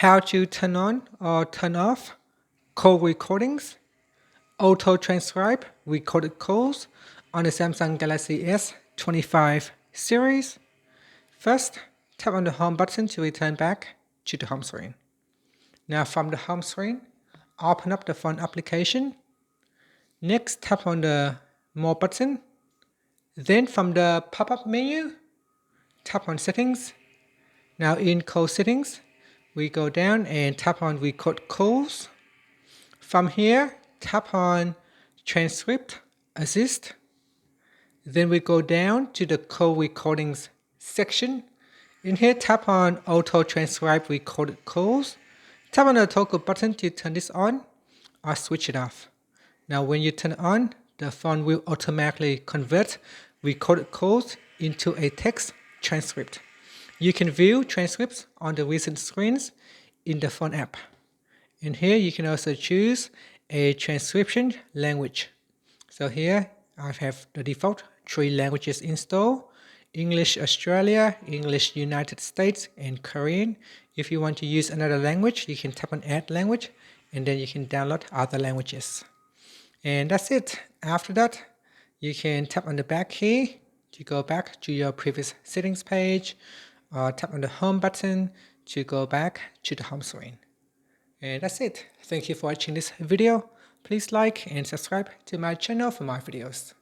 how to turn on or turn off call recordings, auto transcribe recorded calls on the Samsung Galaxy S25 series. First, tap on the home button to return back to the home screen. Now from the home screen, open up the phone application. Next, tap on the More button. Then from the pop-up menu, tap on Settings. Now in Call Settings, we go down and tap on Record Calls. From here, tap on Transcript Assist. Then we go down to the Call Recordings section. In here, tap on Auto Transcribe Recorded Calls. Tap on the toggle button to turn this on or switch it off. Now when you turn it on, the phone will automatically convert recorded calls into a text transcript. You can view transcripts on the recent screens in the phone app. In here, you can also choose a transcription language. So here, I have the default 3 languages installed: English Australia, English United States, and Korean. If you want to use another language, you can tap on Add Language, and then you can download other languages. And that's it. After that, you can tap on the back key to go back to your previous settings page, or tap on the home button to go back to the home screen. And that's it. Thank you for watching this video. Please like and subscribe to my channel for more videos.